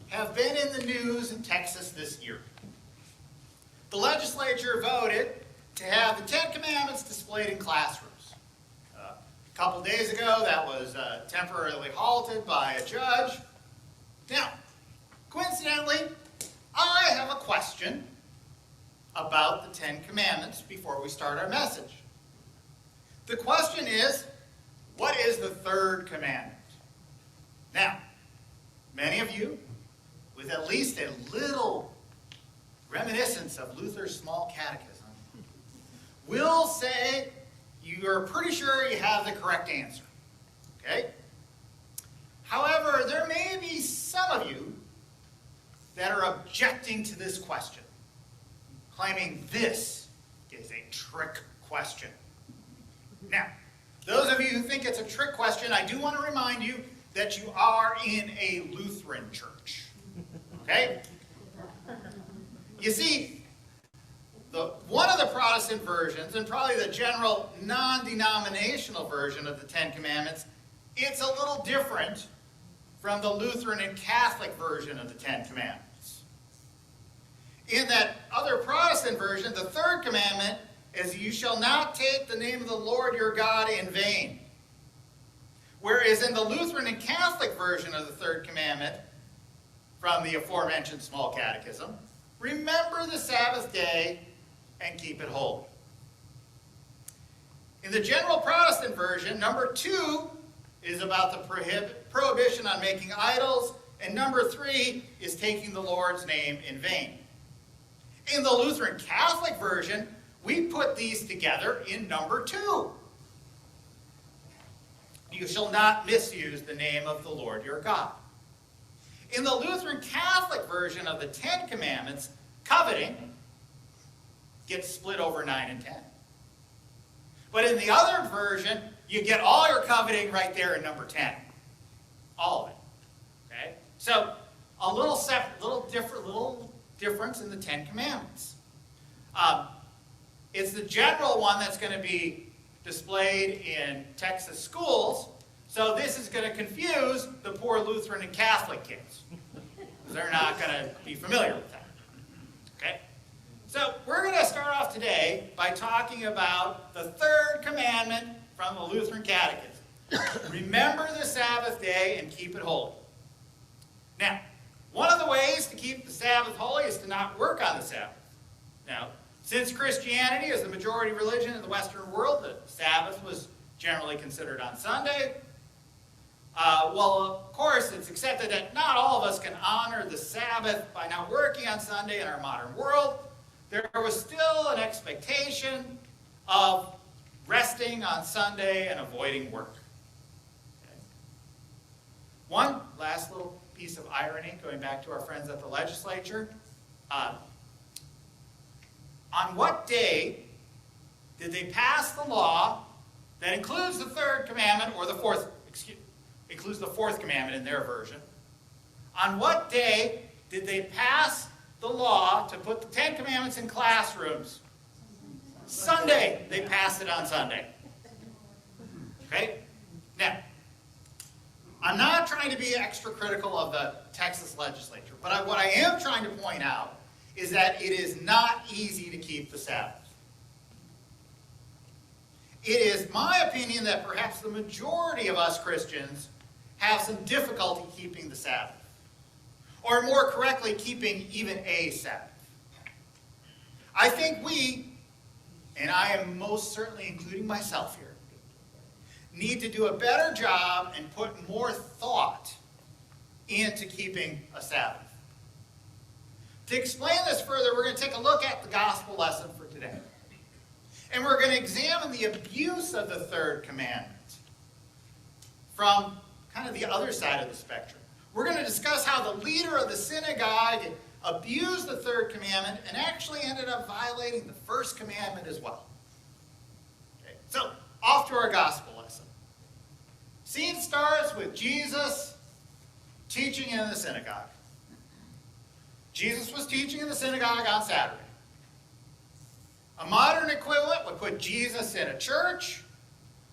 have been in the news in Texas this year. The legislature voted to have the Ten Commandments displayed in classrooms. A couple days ago, that was temporarily halted by a judge. Now, coincidentally, I have a question about the Ten Commandments before we start our message. The question is, what is the third commandment? Now, many of you, with at least a little reminiscence of Luther's small catechism, will say you're pretty sure you have the correct answer. Okay? However, there may be some of you that are objecting to this question, claiming this is a trick question. Now, those of you who think it's a trick question, I do want to remind you that you are in a Lutheran church. Okay? You see, one of the Protestant versions, and probably the general non-denominational version of the Ten Commandments, it's a little different from the Lutheran and Catholic version of the Ten Commandments. In that other Protestant version, the third commandment is, "You shall not take the name of the Lord your God in vain." Whereas in the Lutheran and Catholic version of the third commandment, from the aforementioned small catechism, "Remember the Sabbath day and keep it holy." In the general Protestant version, number 2 is about the prohibition on making idols, and number 3 is taking the Lord's name in vain. In the Lutheran Catholic version, we put these together in number 2. "You shall not misuse the name of the Lord your God." In the Lutheran Catholic version of the Ten Commandments, coveting gets split over 9 and 10. But in the other version, you get all your coveting right there in number 10. All of it. Okay? So, a little difference in the Ten Commandments. It's the general one that's going to be displayed in Texas schools, so this is going to confuse the poor Lutheran and Catholic kids. They're not going to be familiar with that. Okay? So we're going to start off today by talking about the third commandment from the Lutheran Catechism. Remember the Sabbath day and keep it holy. Now, one of the ways to keep the Sabbath holy is to not work on the Sabbath. Now, since Christianity is the majority religion in the Western world, the Sabbath was generally considered on Sunday. Well, of course, it's accepted that not all of us can honor the Sabbath by not working on Sunday in our modern world. There was still an expectation of resting on Sunday and avoiding work. Okay. One last little piece of irony, going back to our friends at the legislature. On what day did they pass the law that includes the third commandment, or includes the fourth commandment in their version? On what day did they pass the law to put the Ten Commandments in classrooms? Sunday. They passed it on Sunday. Okay? Now, I'm not trying to be extra critical of the Texas legislature, but what I am trying to point out is that it is not easy to keep the Sabbath. It is my opinion that perhaps the majority of us Christians have some difficulty keeping the Sabbath. Or more correctly, keeping even a Sabbath. I think we, and I am most certainly including myself here, need to do a better job and put more thought into keeping a Sabbath. To explain this further, we're going to take a look at the gospel lesson for today. And we're going to examine the abuse of the third commandment from kind of the other side of the spectrum. We're going to discuss how the leader of the synagogue abused the third commandment and actually ended up violating the first commandment as well. Okay, so, off to our gospel lesson. Scene starts with Jesus teaching in the synagogue. Jesus was teaching in the synagogue on Saturday. A modern equivalent would put Jesus in a church,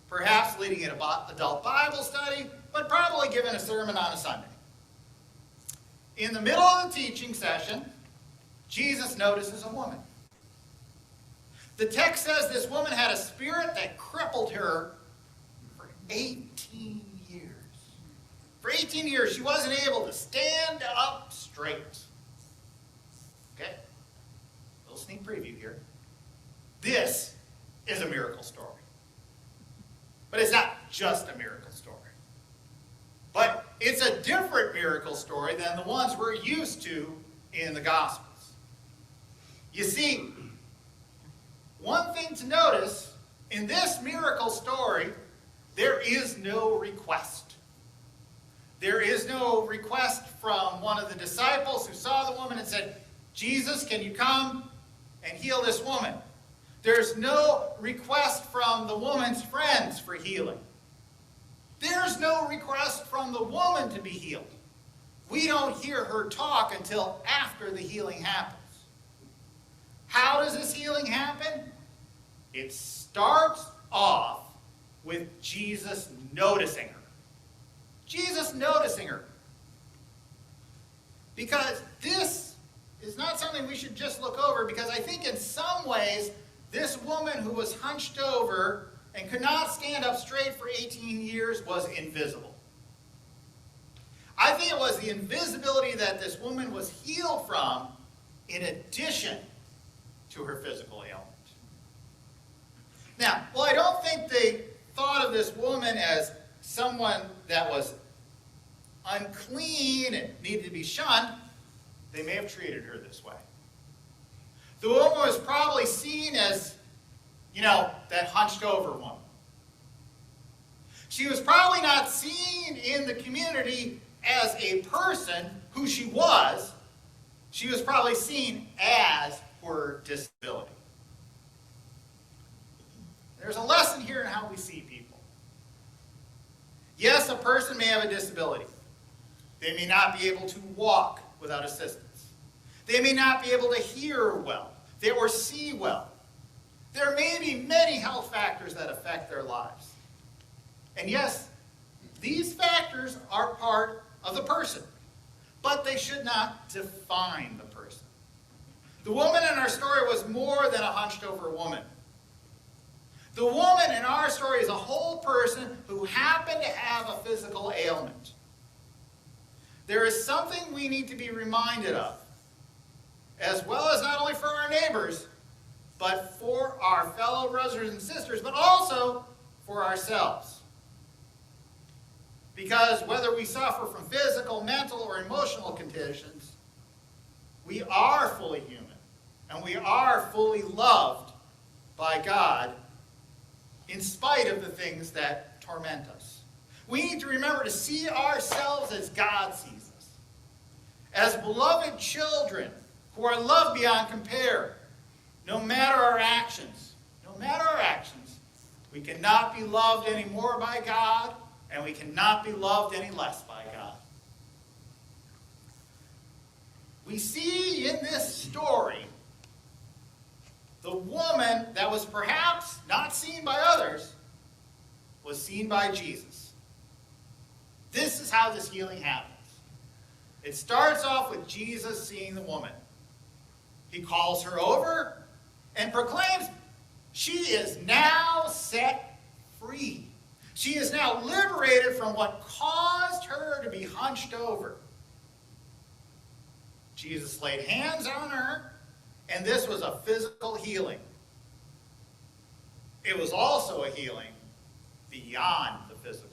perhaps leading an adult Bible study, but probably giving a sermon on a Sunday. in the middle of the teaching session, Jesus notices a woman. The text says this woman had a spirit that crippled her for 18 years. For 18 years, she wasn't able to stand up straight. Okay? A little sneak preview here. This is a miracle story. But it's not just a miracle story. But it's a different miracle story than the ones we're used to in the Gospels. You see, one thing to notice, in this miracle story, there is no request. There is no request from one of the disciples who saw the woman and said, Jesus, can you come and heal this woman? There's no request from the woman's friends for healing. There's no request from the woman to be healed. We don't hear her talk until after the healing happens. How does this healing happen? It starts off with Jesus noticing her. Jesus noticing her. Because this is not something we should just look over, because I think in some ways, this woman who was hunched over and could not stand up straight for 18 years was invisible. I think it was the invisibility that this woman was healed from in addition to her physical ailment. Now, well, I don't think they thought of this woman as someone that was unclean and needed to be shunned. They may have treated her this way. The woman was probably seen as, that hunched over woman. She was probably not seen in the community as a person who she was. She was probably seen as her disability. There's a lesson here in how we see people. Yes, a person may have a disability. They may not be able to walk without assistance. They may not be able to hear well or see well. There may be many health factors that affect their lives. And yes, these factors are part of the person, but they should not define the person. The woman in our story was more than a hunched over woman. The woman in our story is a whole person who happened to have a physical ailment. There is something we need to be reminded of, as well as not only for our neighbors, but for our fellow brothers and sisters, but also for ourselves. Because whether we suffer from physical, mental, or emotional conditions, we are fully human, and we are fully loved by God in spite of the things that torment us. We need to remember to see ourselves as God sees us, as beloved children who are loved beyond compare. No matter our actions, we cannot be loved any more by God, and we cannot be loved any less by God. We see in this story the woman that was perhaps not seen by others was seen by Jesus. This is how this healing happens. It starts off with Jesus seeing the woman. He calls her over and proclaims she is now set free. She is now liberated from what caused her to be hunched over. Jesus laid hands on her, and this was a physical healing. It was also a healing beyond the physical.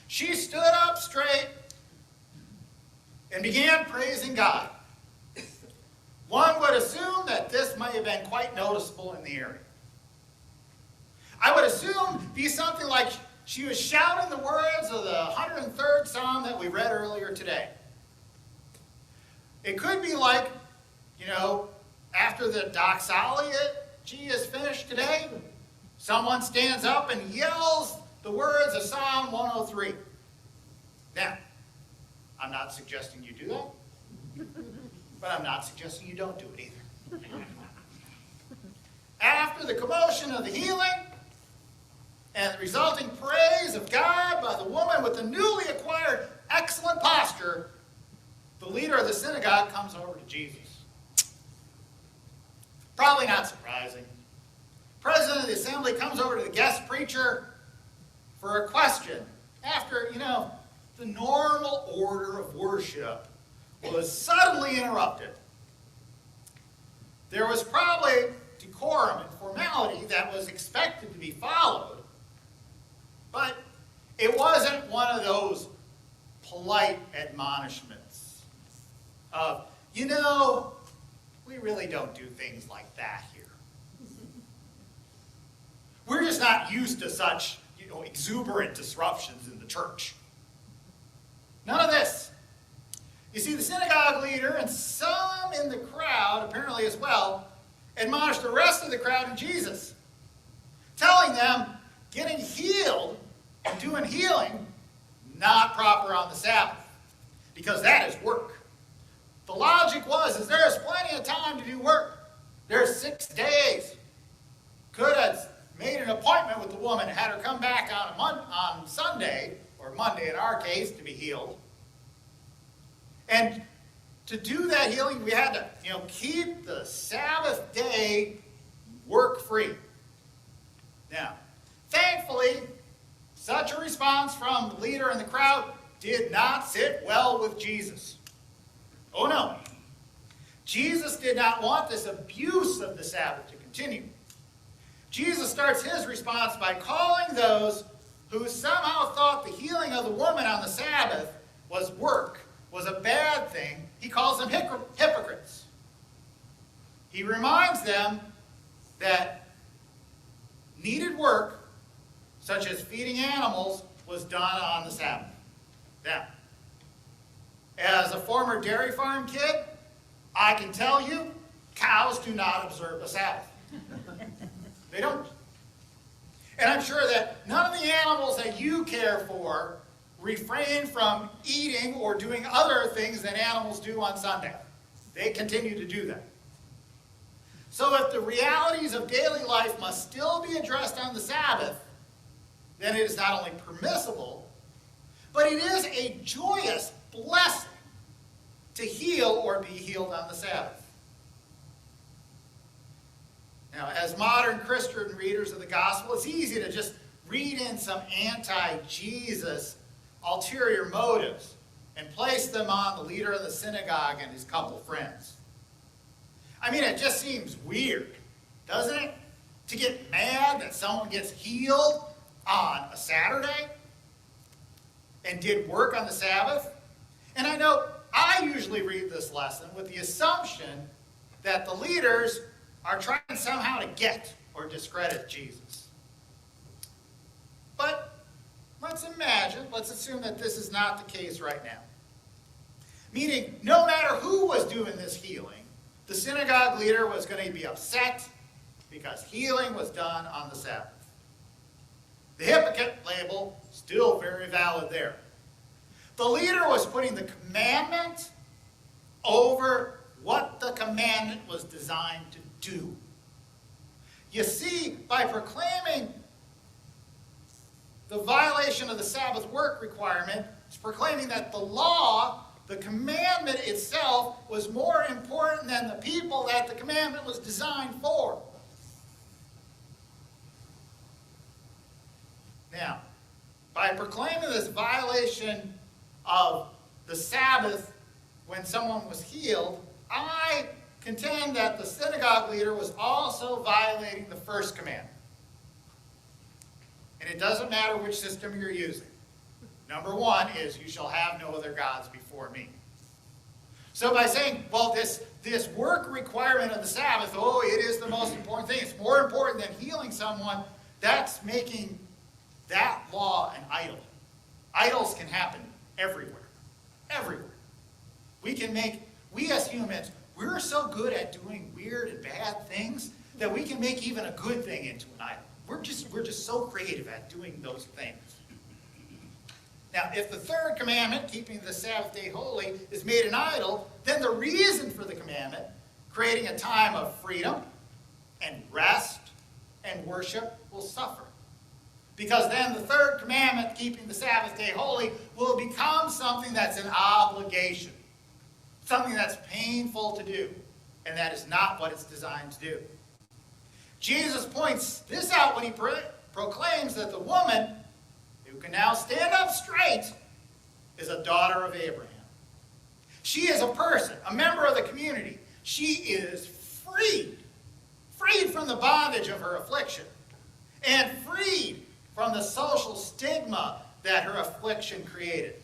She stood up straight and began praising God. One would assume that this might have been quite noticeable in the area. I would assume be something like she was shouting the words of the 103rd Psalm that we read earlier today. It could be like, after the doxology is finished today, someone stands up and yells the words of Psalm 103. Now, I'm not suggesting you do that, but I'm not suggesting you don't do it either. After the commotion of the healing and the resulting praise of God by the woman with the newly acquired excellent posture, the leader comes over to Jesus. Probably not surprising. President of the assembly comes over to the guest preacher for a question after, the normal order of worship was suddenly interrupted. There was probably decorum and formality that was expected to be followed, but it wasn't one of those polite admonishments of, we really don't do things like that here. We're just not used to such, exuberant disruptions in the church. None of this. You see, the synagogue leader and some in the crowd, apparently as well, admonished the rest of the crowd and Jesus, telling them getting healed and doing healing, not proper on the Sabbath, because that is work. The logic was, there is plenty of time to do work. There's 6 days. Could have made an appointment with the woman and had her come back on Sunday, or Monday in our case, to be healed. And to do that healing, we had to, keep the Sabbath day work-free. Now, thankfully, such a response from the leader and the crowd did not sit well with Jesus. Oh no. Jesus did not want this abuse of the Sabbath to continue. Jesus starts his response by calling those who somehow thought the healing of the woman on the Sabbath was work, was a bad thing. He calls them hypocrites. He reminds them that needed work, such as feeding animals, was done on the Sabbath. Now, as a former dairy farm kid, I can tell you, cows do not observe the Sabbath. They don't. And I'm sure that none of the animals that you care for refrain from eating or doing other things that animals do on Sunday. They continue to do that. So if the realities of daily life must still be addressed on the Sabbath, then it is not only permissible, but it is a joyous blessing to heal or be healed on the Sabbath. Now, as modern Christian readers of the gospel, it's easy to just read in some anti-Jesus ulterior motives and place them on the leader of the synagogue and his couple friends. I mean, it just seems weird, doesn't it? To get mad that someone gets healed on a Saturday and did work on the Sabbath. And I know I usually read this lesson with the assumption that the leaders are trying somehow to get or discredit Jesus. But let's assume that this is not the case right now. Meaning, no matter who was doing this healing, the synagogue leader was going to be upset because healing was done on the Sabbath. The hypocrite label, still very valid there. The leader was putting the commandment over what the commandment was designed to do. You see, by proclaiming the violation of the Sabbath work requirement, it's proclaiming that the law, the commandment itself, was more important than the people that the commandment was designed for. Now, by proclaiming this violation of the Sabbath when someone was healed, I contend that the synagogue leader was also violating the first commandment. And it doesn't matter which system you're using. Number one is, you shall have no other gods before me. So by saying, well, this work requirement of the Sabbath, it is the most important thing. It's more important than healing someone. That's making that law an idol. Idols can happen everywhere. Everywhere. We as humans, we're so good at doing weird and bad things that we can make even a good thing into an idol. We're just so creative at doing those things. Now, if the third commandment, keeping the Sabbath day holy, is made an idol, then the reason for the commandment, creating a time of freedom and rest and worship, will suffer. Because then the third commandment, keeping the Sabbath day holy, will become something that's an obligation. something that's painful to do, and that is not what it's designed to do. Jesus points this out when he proclaims that the woman who can now stand up straight is a daughter of Abraham. She is a person, a member of the community. She is freed from the bondage of her affliction, and freed from the social stigma that her affliction created.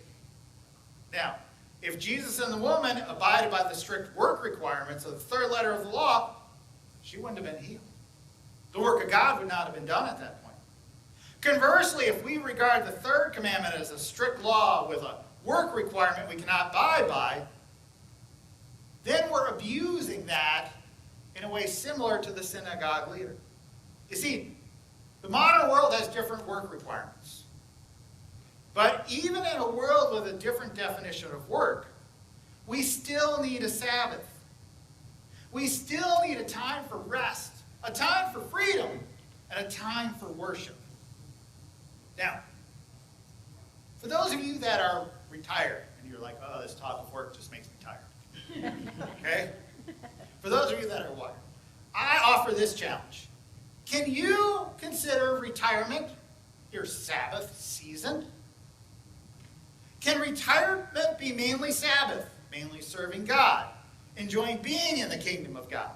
Now, if Jesus and the woman abided by the strict work requirements of the third letter of the law, she wouldn't have been healed. The work of God would not have been done at that point. Conversely, if we regard the third commandment as a strict law with a work requirement we cannot abide by, then we're abusing that in a way similar to the synagogue leader. You see, the modern world has different work requirements. But even in a world with a different definition of work, we still need a Sabbath. We still need a time for rest, a time for freedom, and a time for worship. Now, for those of you that are retired, and you're like, oh, this talk of work just makes me tired. Okay? For those of you that are wired, I offer this challenge. Can you consider retirement your Sabbath season? Can retirement be mainly Sabbath, mainly serving God, enjoying being in the kingdom of God?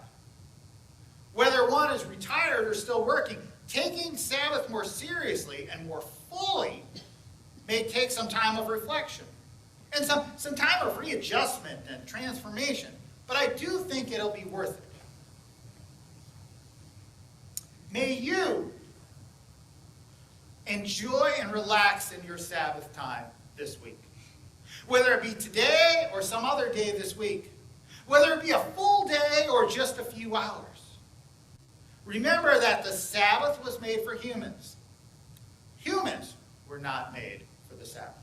Whether one is retired or still working, taking Sabbath more seriously and more fully may take some time of reflection and some time of readjustment and transformation. But I do think it'll be worth it. May you enjoy and relax in your Sabbath time this week. Whether it be today or some other day this week. Whether it be a full day or just a few hours. Remember that the Sabbath was made for humans. Humans were not made for the Sabbath.